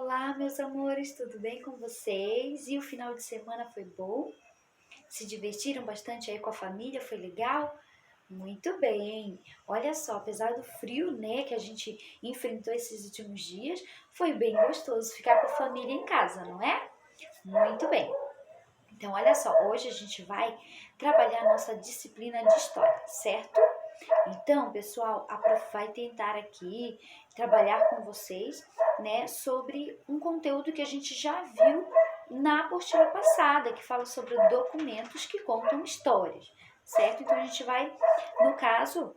Olá, meus amores, tudo bem com vocês? E o final de semana foi bom? Se divertiram bastante aí com a família? Foi legal? Muito bem! Olha só, apesar do frio, né, que a gente enfrentou esses últimos dias, foi bem gostoso ficar com a família em casa, não é? Muito bem! Então, olha só, hoje a gente vai trabalhar a nossa disciplina de história, certo? Então, pessoal, a prof vai tentar aqui trabalhar com vocês, né, sobre um conteúdo que a gente já viu na apostila passada, que fala sobre documentos que contam histórias, certo? Então, a gente vai, no caso,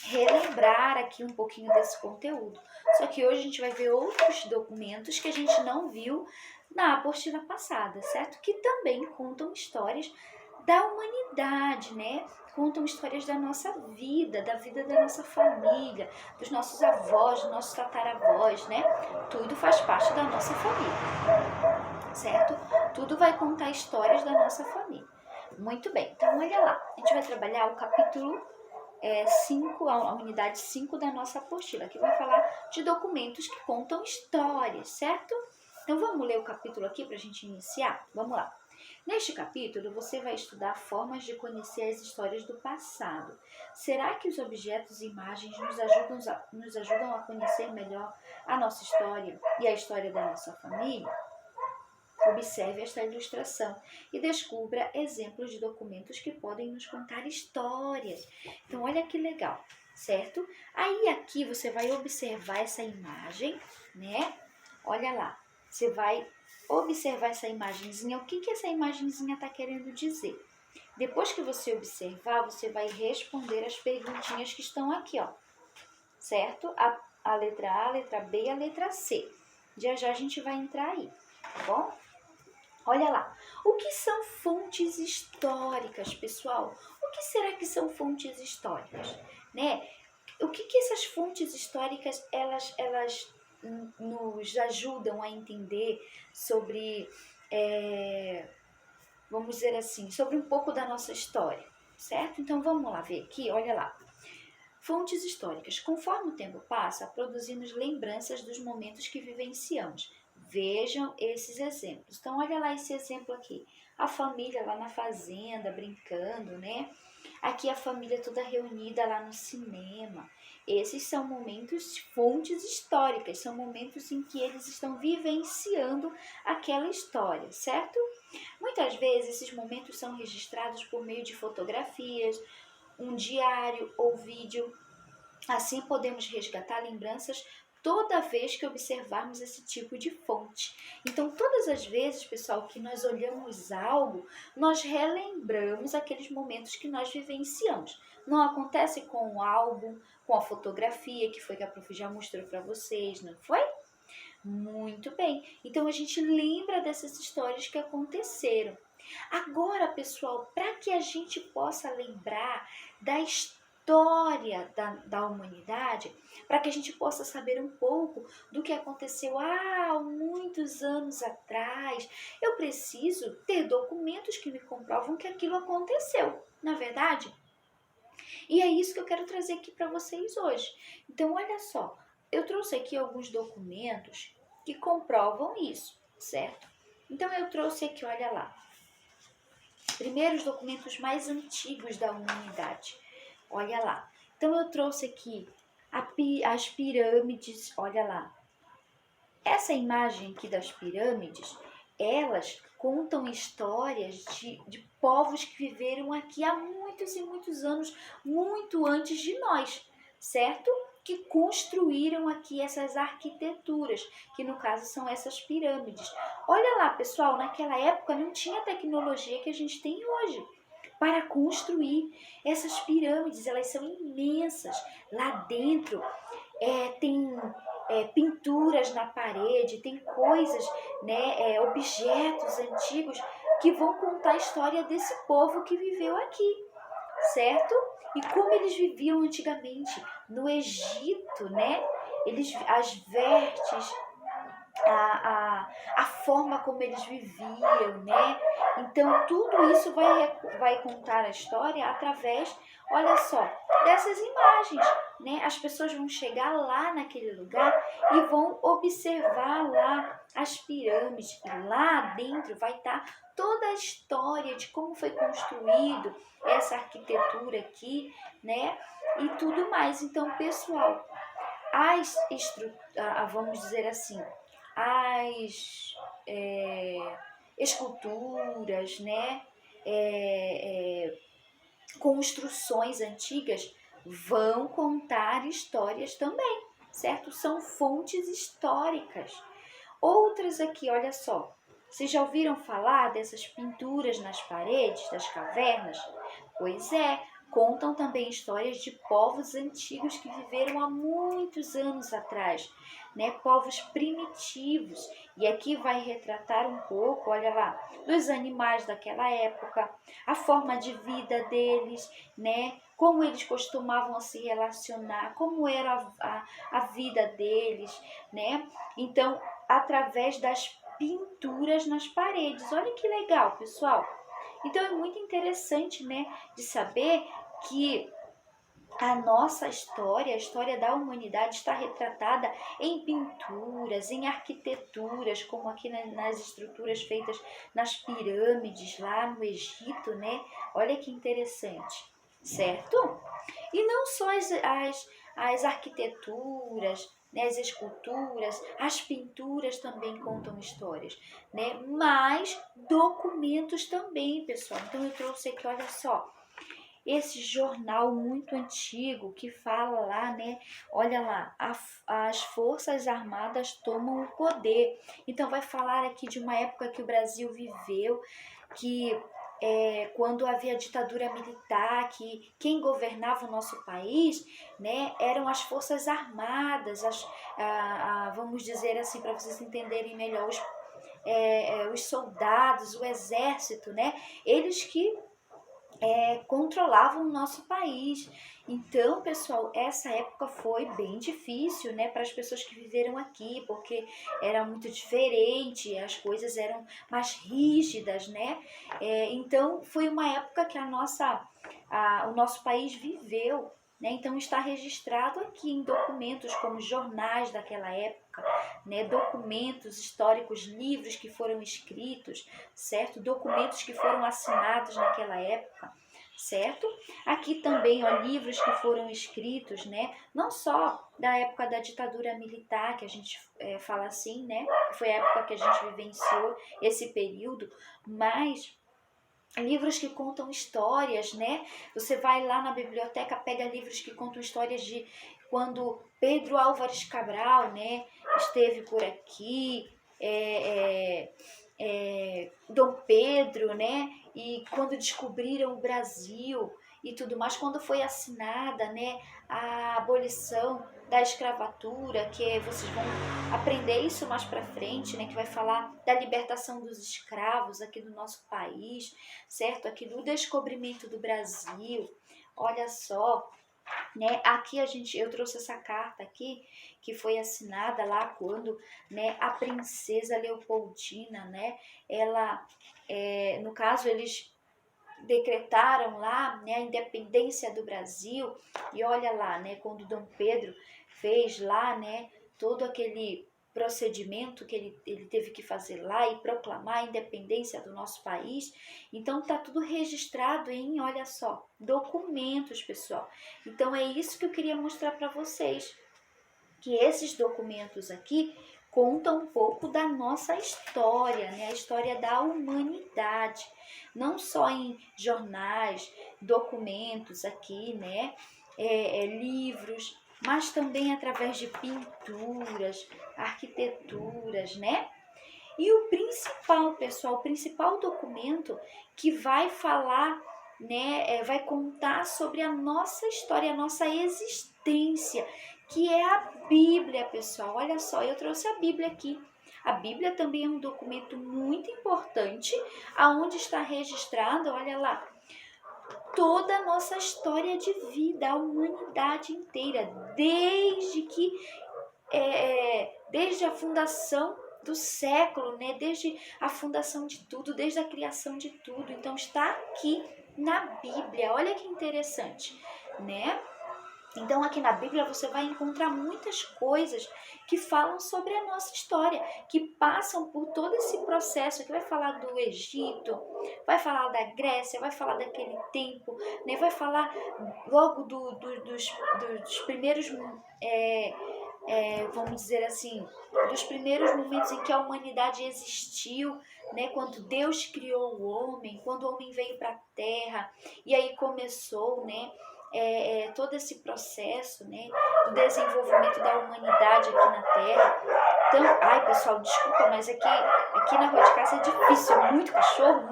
relembrar aqui um pouquinho desse conteúdo. Só que hoje a gente vai ver outros documentos que a gente não viu na apostila passada, certo? Que também contam histórias da humanidade, né? Contam histórias da nossa vida, da vida da nossa família, dos nossos avós, dos nossos tataravós, né? Tudo faz parte da nossa família, certo? Tudo vai contar histórias da nossa família. Muito bem, então olha lá, a gente vai trabalhar o capítulo 5, a unidade 5 da nossa apostila, que vai falar de documentos que contam histórias, certo? Então vamos ler o capítulo aqui para a gente iniciar? Vamos lá. Neste capítulo, você vai estudar formas de conhecer as histórias do passado. Será que os objetos e imagens nos ajudam a conhecer melhor a nossa história e a história da nossa família? Observe esta ilustração e descubra exemplos de documentos que podem nos contar histórias. Então, olha que legal, certo? Aí, aqui, você vai observar essa imagem, né? Olha lá, você vai observar essa imagenzinha. O que essa imagenzinha está querendo dizer? Depois que você observar, você vai responder as perguntinhas que estão aqui, ó. Certo? A letra A, a letra B e a letra C. Já já a gente vai entrar aí, tá bom? Olha lá, o que são fontes históricas, pessoal? O que será que são fontes históricas? Né? O que essas fontes históricas elas nos ajudam a entender sobre, vamos dizer assim, sobre um pouco da nossa história, certo? Então vamos lá ver aqui, olha lá. Fontes históricas. Conforme o tempo passa, produzimos lembranças dos momentos que vivenciamos. Vejam esses exemplos. Então, olha lá esse exemplo aqui. A família lá na fazenda, brincando, né? Aqui a família toda reunida lá no cinema. Esses são momentos, fontes históricas, são momentos em que eles estão vivenciando aquela história, certo? Muitas vezes esses momentos são registrados por meio de fotografias, um diário ou vídeo. Assim podemos resgatar lembranças toda vez que observarmos esse tipo de fonte. Então, todas as vezes, pessoal, que nós olhamos algo, nós relembramos aqueles momentos que nós vivenciamos. Não acontece com o álbum, com a fotografia, que foi que a prof já mostrou para vocês, não foi? Muito bem. Então, a gente lembra dessas histórias que aconteceram. Agora, pessoal, para que a gente possa lembrar da história da humanidade, para que a gente possa saber um pouco do que aconteceu há muitos anos atrás, eu preciso ter documentos que me comprovam que aquilo aconteceu, não é verdade? E é isso que eu quero trazer aqui para vocês hoje. Então, olha só, eu trouxe aqui alguns documentos que comprovam isso, certo? Então, eu trouxe aqui, olha lá, primeiros documentos mais antigos da humanidade. Olha lá. Então, eu trouxe aqui as pirâmides, olha lá. Essa imagem aqui das pirâmides, elas contam histórias de povos que viveram aqui há muitos e muitos anos, muito antes de nós, certo? Que construíram aqui essas arquiteturas, que no caso são essas pirâmides. Olha lá, pessoal, naquela época não tinha a tecnologia que a gente tem hoje para construir essas pirâmides. Elas são imensas. Lá dentro tem pinturas na parede, tem coisas, né, objetos antigos que vão contar a história desse povo que viveu aqui, certo? E como eles viviam antigamente no Egito, né? As vestes, a forma como eles viviam, né? Então, tudo isso vai contar a história através, olha só, dessas imagens. né, as pessoas vão chegar lá naquele lugar e vão observar lá as pirâmides. E lá dentro vai estar toda a história de como foi construído essa arquitetura aqui, né, e tudo mais. Então, pessoal, vamos dizer assim, as esculturas, né, construções antigas vão contar histórias também, certo? São fontes históricas. Outras aqui, olha só, vocês já ouviram falar dessas pinturas nas paredes das cavernas? Pois é, contam também histórias de povos antigos que viveram há muitos anos atrás, né? Povos primitivos. E aqui vai retratar um pouco, olha lá, dos animais daquela época, a forma de vida deles, né? Como eles costumavam se relacionar, como era a vida deles, né? Então, através das pinturas nas paredes. Olha que legal, pessoal. Então é muito interessante, né, de saber que a nossa história, a história da humanidade está retratada em pinturas, em arquiteturas, como aqui nas estruturas feitas nas pirâmides lá no Egito, né? Olha que interessante, certo? E não só as arquiteturas, né, as esculturas, as pinturas também contam histórias, né? Mas documentos também, pessoal. Então eu trouxe aqui, olha só, esse jornal muito antigo que fala lá, né? Olha lá, as Forças Armadas tomam o poder. Então vai falar aqui de uma época que o Brasil viveu, que quando havia ditadura militar, que quem governava o nosso país, né, eram as Forças Armadas, vamos dizer assim, para vocês entenderem melhor, os soldados, o exército, né, eles que controlavam o nosso país. Então, pessoal, essa época foi bem difícil, né, para as pessoas que viveram aqui, porque era muito diferente, as coisas eram mais rígidas, né? Então, foi uma época que o nosso país viveu, né? Então, está registrado aqui em documentos como jornais daquela época, né? Documentos históricos, livros que foram escritos, certo? Documentos que foram assinados naquela época, certo? Aqui também, ó, livros que foram escritos, né? Não só da época da ditadura militar, que a gente fala assim, né? Que foi a época que a gente vivenciou esse período, mas livros que contam histórias, né? Você vai lá na biblioteca, pega livros que contam histórias de quando Pedro Álvares Cabral, né, esteve por aqui, Dom Pedro, né, e quando descobriram o Brasil e tudo mais, quando foi assinada, né, a abolição da escravatura, que vocês vão aprender isso mais para frente, né, que vai falar da libertação dos escravos aqui do nosso país, certo? Aqui do descobrimento do Brasil. Olha só, né? Aqui eu trouxe essa carta aqui que foi assinada lá quando, né, a princesa Leopoldina, né, ela, no caso eles decretaram lá, né, a independência do Brasil. E olha lá, né, quando Dom Pedro fez lá, né, todo aquele procedimento que ele teve que fazer lá e proclamar a independência do nosso país. Então tá tudo registrado em, olha só, documentos, pessoal. Então é isso que eu queria mostrar para vocês, que esses documentos aqui contam um pouco da nossa história, né? A história da humanidade, não só em jornais, documentos aqui, né? Livros, mas também através de pinturas, arquiteturas, né? E o principal, pessoal, o principal documento que vai falar, né, vai contar sobre a nossa história, a nossa existência, que é a Bíblia, pessoal. Olha só, eu trouxe a Bíblia aqui. A Bíblia também é um documento muito importante, aonde está registrado, olha lá, toda a nossa história de vida, a humanidade inteira, desde a fundação do século, né? Desde a fundação de tudo, desde a criação de tudo. Então está aqui na Bíblia. Olha que interessante, né? Então, aqui na Bíblia você vai encontrar muitas coisas que falam sobre a nossa história, que passam por todo esse processo, que vai falar do Egito, vai falar da Grécia, vai falar daquele tempo, né? Vai falar logo dos primeiros, vamos dizer assim, dos primeiros momentos em que a humanidade existiu, né? Quando Deus criou o homem, quando o homem veio para a Terra, e aí começou, né? Todo esse processo, né, do desenvolvimento da humanidade aqui na Terra. Então, ai pessoal, desculpa, mas aqui na rua de casa é difícil, muito cachorro,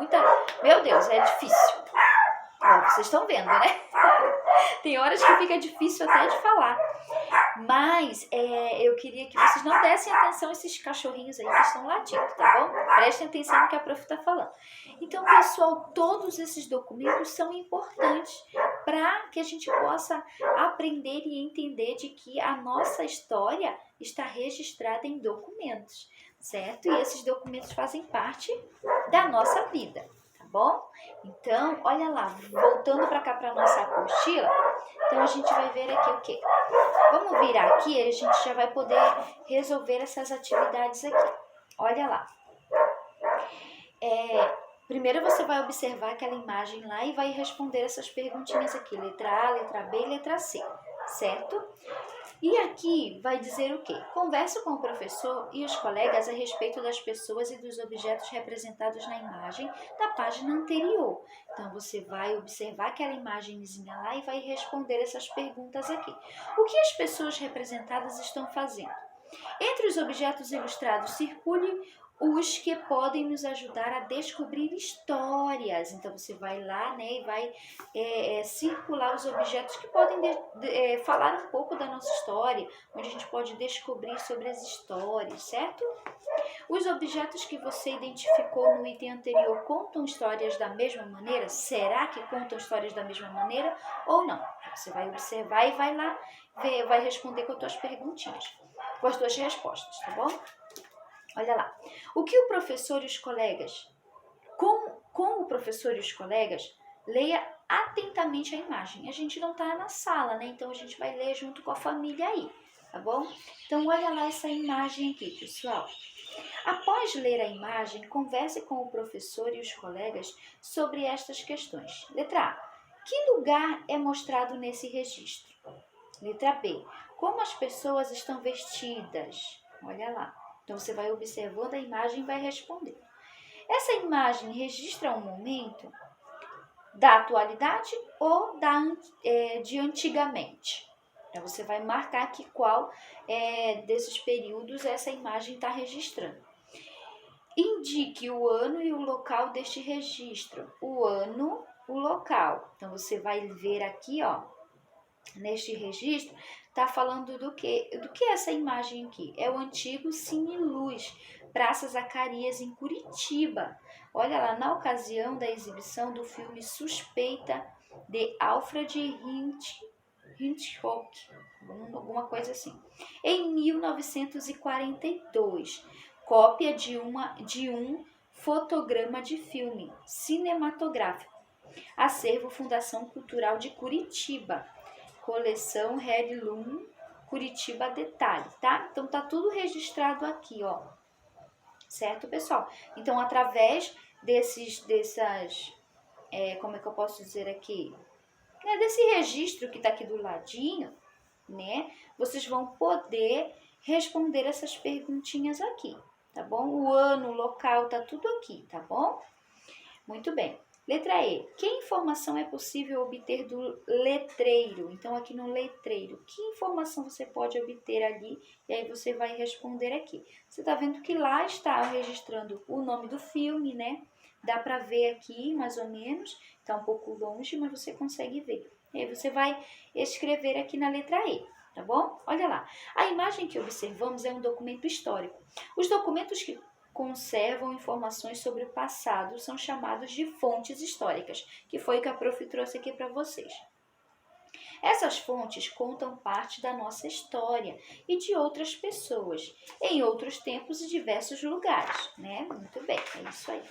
meu Deus, é difícil. Ó, vocês estão vendo, né? Tem horas que fica difícil até de falar. Mas eu queria que vocês não dessem atenção a esses cachorrinhos aí que estão latindo, tá bom? Prestem atenção no que a prof está falando. Então, pessoal, todos esses documentos são importantes para que a gente possa aprender e entender de que a nossa história está registrada em documentos, certo? E esses documentos fazem parte da nossa vida, tá bom? Então, olha lá, voltando para cá para a nossa apostila, então a gente vai ver aqui o quê? Vamos virar aqui e a gente já vai poder resolver essas atividades aqui. Olha lá. Primeiro você vai observar aquela imagem lá e vai responder essas perguntinhas aqui. Letra A, letra B e letra C, certo? E aqui vai dizer o quê? Converse com o professor e os colegas a respeito das pessoas e dos objetos representados na imagem da página anterior. Então, você vai observar aquela imagenzinha lá e vai responder essas perguntas aqui. O que as pessoas representadas estão fazendo? Entre os objetos ilustrados, circule os que podem nos ajudar a descobrir histórias. Então, você vai lá, né, e vai circular os objetos que podem falar um pouco da nossa história, onde a gente pode descobrir sobre as histórias, certo? Os objetos que você identificou no item anterior contam histórias da mesma maneira? Será que contam histórias da mesma maneira ou não? Você vai observar e vai lá ver, vai responder com as tuas perguntinhas, com as tuas respostas, tá bom? Olha lá. O que o professor e os colegas, com o professor e os colegas, leia atentamente a imagem. A gente não está na sala, né? Então a gente vai ler junto com a família aí, tá bom? Então olha lá essa imagem aqui, pessoal. Após ler a imagem, converse com o professor e os colegas sobre estas questões. Letra A. Que lugar é mostrado nesse registro? Letra B. Como as pessoas estão vestidas? Olha lá. Então, você vai observando a imagem e vai responder. Essa imagem registra um momento da atualidade ou de antigamente? Então, você vai marcar aqui qual desses períodos essa imagem está registrando. Indique o ano e o local deste registro. O ano, o local. Então, você vai ver aqui, ó, neste registro, está falando do que é essa imagem aqui? É o antigo Cine Luz, Praça Zacarias, em Curitiba. Olha lá, na ocasião da exibição do filme Suspeita, de Alfred Hitchcock, alguma coisa assim, em 1942. Cópia de um fotograma de filme cinematográfico. Acervo Fundação Cultural de Curitiba. Coleção Heirloom Curitiba Detalhe, tá? Então, tá tudo registrado aqui, ó. Certo, pessoal? Então, através como é que eu posso dizer aqui? Desse registro que tá aqui do ladinho, né? Vocês vão poder responder essas perguntinhas aqui, tá bom? O ano, o local, tá tudo aqui, tá bom? Muito bem. Letra E. Que informação é possível obter do letreiro? Então, aqui no letreiro, que informação você pode obter ali? E aí você vai responder aqui. Você está vendo que lá está registrando o nome do filme, né? Dá para ver aqui, mais ou menos. Está um pouco longe, mas você consegue ver. E aí você vai escrever aqui na letra E, tá bom? Olha lá. A imagem que observamos é um documento histórico. Os documentos que conservam informações sobre o passado, são chamados de fontes históricas, que foi o que a prof trouxe aqui para vocês. Essas fontes contam parte da nossa história e de outras pessoas, em outros tempos e diversos lugares, né? Muito bem, é isso aí.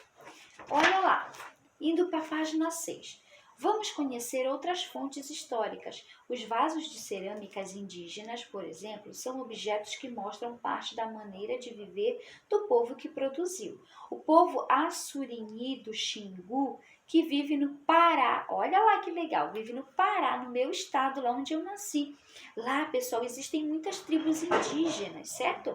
Olha lá, indo para a página 6. Vamos conhecer outras fontes históricas. Os vasos de cerâmicas indígenas, por exemplo, são objetos que mostram parte da maneira de viver do povo que produziu. O povo Assurini do Xingu, que vive no Pará, olha lá que legal, vive no Pará, no meu estado, lá onde eu nasci. Lá, pessoal, existem muitas tribos indígenas, certo?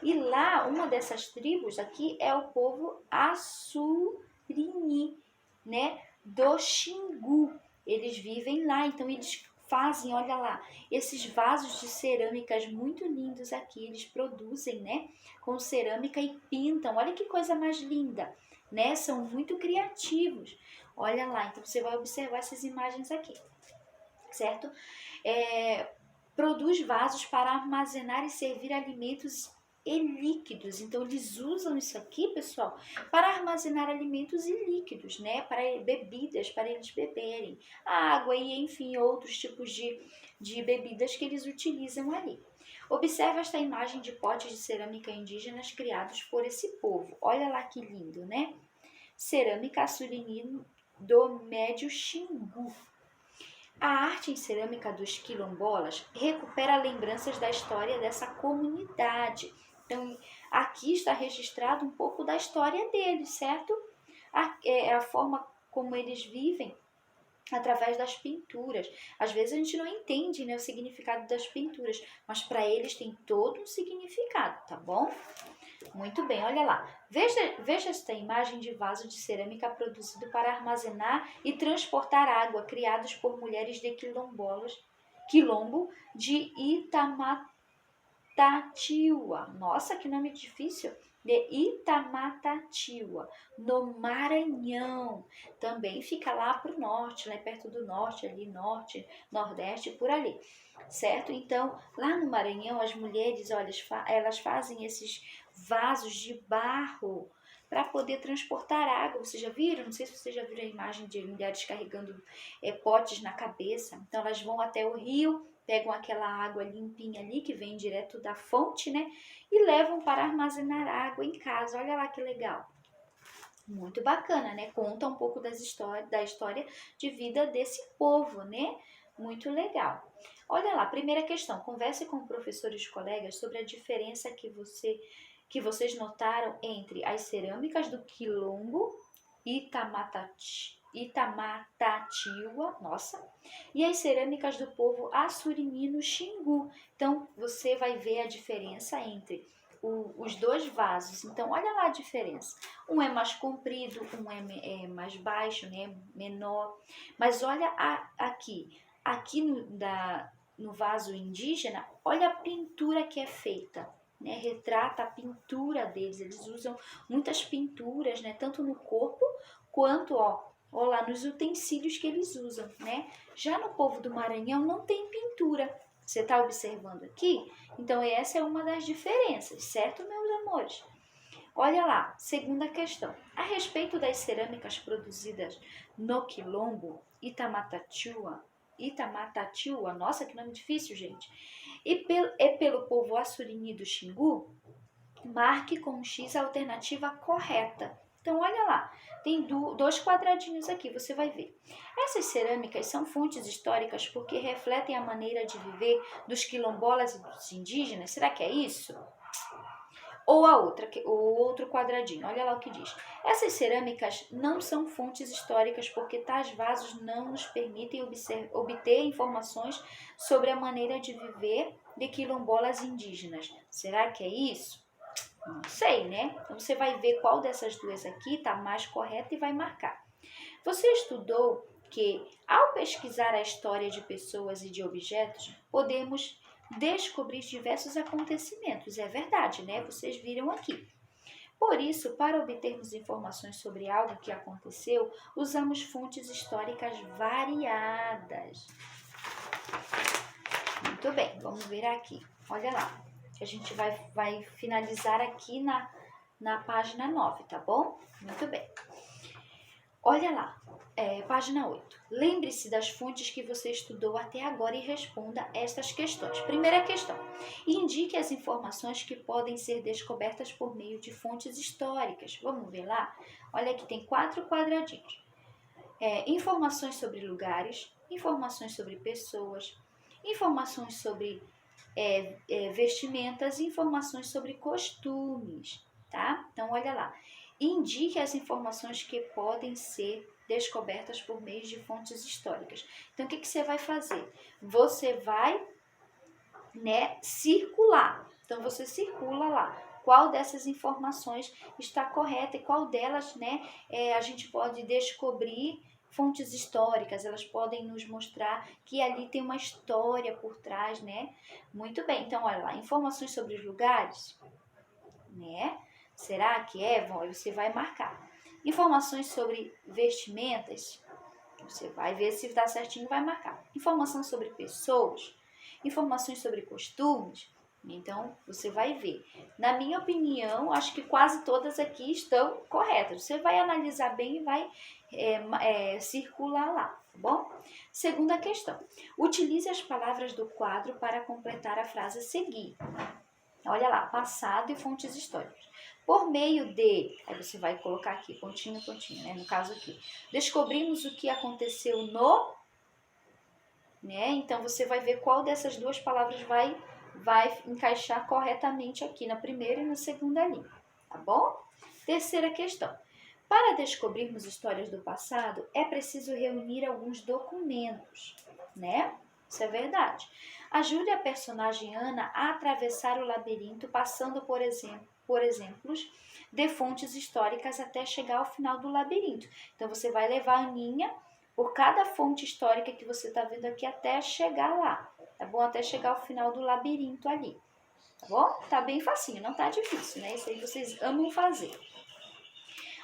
E lá, uma dessas tribos aqui é o povo Assurini, né? Do Xingu. Eles vivem lá, então eles fazem, olha lá, esses vasos de cerâmicas muito lindos aqui, eles produzem, né? Com cerâmica e pintam, olha que coisa mais linda, né? São muito criativos. Olha lá, então você vai observar essas imagens aqui, certo? Produz vasos para armazenar e servir alimentos e líquidos. Então, eles usam isso aqui, pessoal, para armazenar alimentos e líquidos, né? Para bebidas, para eles beberem. Água e, enfim, outros tipos de bebidas que eles utilizam ali. Observe esta imagem de potes de cerâmica indígenas criados por esse povo. Olha lá que lindo, né? Cerâmica Assurini do Médio Xingu. A arte em cerâmica dos quilombolas recupera lembranças da história dessa comunidade. Então, aqui está registrado um pouco da história deles, certo? A forma como eles vivem através das pinturas. Às vezes a gente não entende, né, o significado das pinturas, mas para eles tem todo um significado, tá bom? Muito bem, olha lá. Veja esta imagem de vaso de cerâmica produzido para armazenar e transportar água, criados por mulheres de quilombo de Itamatatiua. Nossa, que nome difícil! De Itamatatiua, no Maranhão. Também fica lá para o norte, lá perto do norte, ali norte, nordeste, por ali, certo? Então, lá no Maranhão, as mulheres, olha, elas fazem esses vasos de barro para poder transportar água. Vocês já viram? Não sei se vocês já viram a imagem de mulheres carregando potes na cabeça. Então, elas vão até o rio, pegam aquela água limpinha ali, que vem direto da fonte, né? E levam para armazenar água em casa. Olha lá que legal. Muito bacana, né? Conta um pouco da história de vida desse povo, né? Muito legal. Olha lá, primeira questão. Converse com professores e colegas sobre a diferença que vocês notaram entre as cerâmicas do Quilombo Itamatatiua, nossa, e as cerâmicas do povo Assurini no Xingu. Então, você vai ver a diferença entre os dois vasos. Então, olha lá a diferença. Um é mais comprido, um é mais baixo, né, menor. Mas olha aqui no vaso indígena, olha a pintura que é feita. Né, retrata a pintura deles, eles usam muitas pinturas, né, tanto no corpo quanto, ó lá nos utensílios que eles usam, né? Já no povo do Maranhão não tem pintura. Você está observando aqui? Então essa é uma das diferenças, certo, meus amores? Olha lá, segunda questão. A respeito das cerâmicas produzidas no Quilombo Itamatatiua, nossa, que nome difícil, gente. E pelo povo Assurini do Xingu, marque com um X a alternativa correta. Então, olha lá, tem dois quadradinhos aqui, você vai ver. Essas cerâmicas são fontes históricas porque refletem a maneira de viver dos quilombolas e dos indígenas. Será que é isso? Ou o outro quadradinho, olha lá o que diz. Essas cerâmicas não são fontes históricas porque tais vasos não nos permitem obter informações sobre a maneira de viver de quilombolas indígenas. Será que é isso? Não sei, né? Então, você vai ver qual dessas duas aqui está mais correta e vai marcar. Você estudou que, ao pesquisar a história de pessoas e de objetos, podemos descobrir diversos acontecimentos. É verdade, né? Vocês viram aqui. Por isso, para obtermos informações sobre algo que aconteceu, usamos fontes históricas variadas. Muito bem, vamos ver aqui. Olha lá. A gente vai finalizar aqui na página 9, tá bom? Muito bem. Olha lá, página 8. Lembre-se das fontes que você estudou até agora e responda estas questões. Primeira questão. Indique as informações que podem ser descobertas por meio de fontes históricas. Vamos ver lá? Olha aqui, tem 4 quadradinhos. informações sobre lugares, informações sobre pessoas, informações sobre vestimentas e informações sobre costumes, tá? Então, olha lá. Indique as informações que podem ser descobertas por meio de fontes históricas. Então, o que você vai fazer? Você vai, circular. Então, você circula lá. Qual dessas informações está correta e qual delas, a gente pode descobrir fontes históricas, elas podem nos mostrar que ali tem uma história por trás, né? Muito bem, então olha lá, informações sobre os lugares, né? Será que é? Bom, aí você vai marcar. Informações sobre vestimentas, você vai ver se está certinho e vai marcar. Informação sobre pessoas, informações sobre costumes, então você vai ver. Na minha opinião, acho que quase todas aqui estão corretas. Você vai analisar bem e vai circular lá, tá bom? Segunda questão. Utilize as palavras do quadro para completar a frase a seguir. Olha lá, passado e fontes históricas. Por meio de, aí você vai colocar aqui, pontinho, pontinho, né? No caso aqui, descobrimos o que aconteceu no, né? Então você vai ver qual dessas duas palavras vai encaixar corretamente aqui na primeira e na segunda linha, tá bom? Terceira questão. Para descobrirmos histórias do passado, é preciso reunir alguns documentos, né? Isso é verdade. Ajude a personagem Ana a atravessar o labirinto, passando, por exemplos de fontes históricas até chegar ao final do labirinto. Então, você vai levar a Aninha por cada fonte histórica que você está vendo aqui até chegar lá, tá bom? Até chegar ao final do labirinto ali, tá bom? Tá bem facinho, não tá difícil, né? Isso aí vocês amam fazer.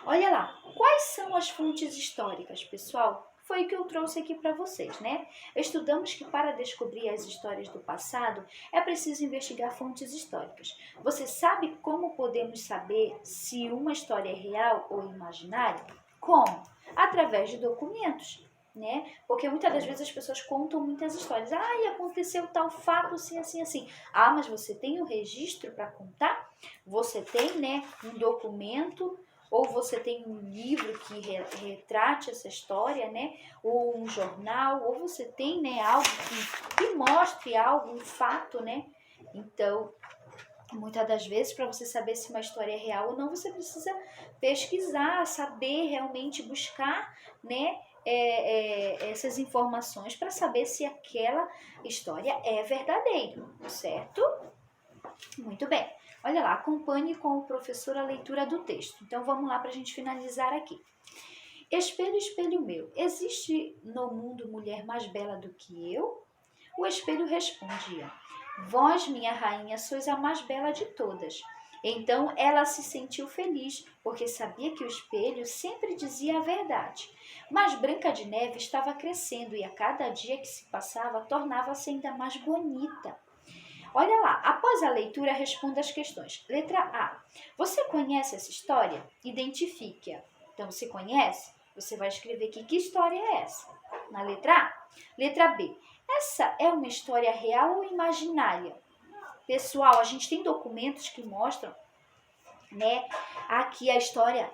Olha lá, quais são as fontes históricas, pessoal? Foi o que eu trouxe aqui para vocês, né? Estudamos que para descobrir as histórias do passado é preciso investigar fontes históricas. Você sabe como podemos saber se uma história é real ou imaginária? Como? Através de documentos, né? Porque muitas das vezes as pessoas contam muitas histórias. Ah, e aconteceu tal fato assim, assim, assim. Ah, mas você tem um registro para contar? Você tem, né, um documento ou você tem um livro que retrate essa história, né? Ou um jornal, ou você tem, né, algo que mostre algo, um fato, né? Então, muitas das vezes, para você saber se uma história é real ou não, você precisa pesquisar, saber realmente buscar, né, essas informações para saber se aquela história é verdadeira, certo? Muito bem. Olha lá, acompanhe com o professor a leitura do texto. Então, vamos lá para a gente finalizar aqui. Espelho, espelho meu, existe no mundo mulher mais bela do que eu? O espelho respondia, vós, minha rainha, sois a mais bela de todas. Então ela se sentiu feliz, porque sabia que o espelho sempre dizia a verdade. Mas Branca de Neve estava crescendo e a cada dia que se passava tornava-se ainda mais bonita. Olha lá, após a leitura, responda as questões. Letra A. Você conhece essa história? Identifique-a. Então, você conhece? Você vai escrever aqui que história é essa. Na letra A. Letra B. Essa é uma história real ou imaginária? Pessoal, a gente tem documentos que mostram, né, aqui a história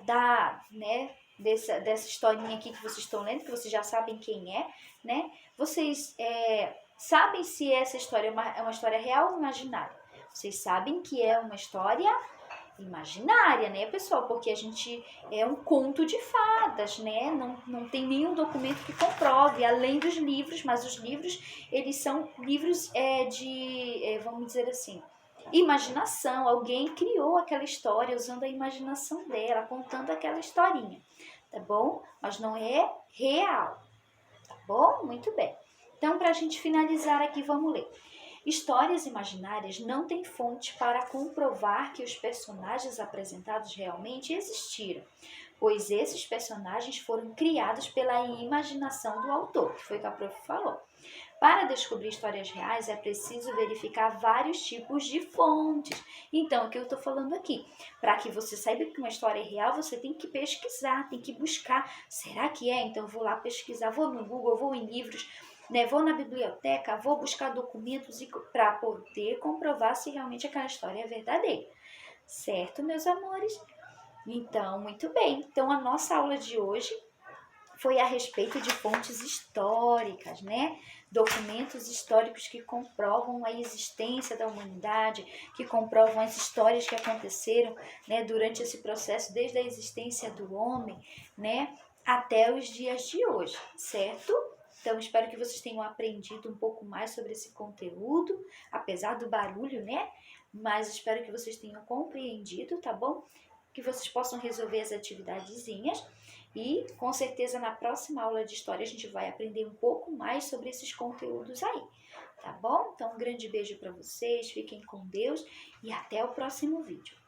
dessa historinha aqui que vocês estão lendo, que vocês já sabem quem é, né? Vocês sabem se essa história é uma história real ou imaginária? Vocês sabem que é uma história imaginária, né, pessoal? Porque a gente é um conto de fadas, né? Não tem nenhum documento que comprove, além dos livros, mas os livros, eles são livros vamos dizer assim, imaginação. Alguém criou aquela história usando a imaginação dela, contando aquela historinha, tá bom? Mas não é real, tá bom? Muito bem. Então, para a gente finalizar aqui, vamos ler. Histórias imaginárias não têm fonte para comprovar que os personagens apresentados realmente existiram, pois esses personagens foram criados pela imaginação do autor, que foi o que a prof falou. Para descobrir histórias reais é preciso verificar vários tipos de fontes. Então, o que eu estou falando aqui? Para que você saiba que uma história é real, você tem que pesquisar, tem que buscar. Será que é? Então, eu vou lá pesquisar, vou no Google, vou em livros, né? Vou na biblioteca, vou buscar documentos para poder comprovar se realmente aquela história é verdadeira. Certo, meus amores? Então, muito bem. Então, a nossa aula de hoje foi a respeito de fontes históricas, né? Documentos históricos que comprovam a existência da humanidade, que comprovam as histórias que aconteceram, né, durante esse processo, desde a existência do homem, né, até os dias de hoje, certo? Então, espero que vocês tenham aprendido um pouco mais sobre esse conteúdo, apesar do barulho, né? Mas espero que vocês tenham compreendido, tá bom? Que vocês possam resolver as atividadezinhas. E, com certeza, na próxima aula de história a gente vai aprender um pouco mais sobre esses conteúdos aí, tá bom? Então, um grande beijo para vocês, fiquem com Deus e até o próximo vídeo.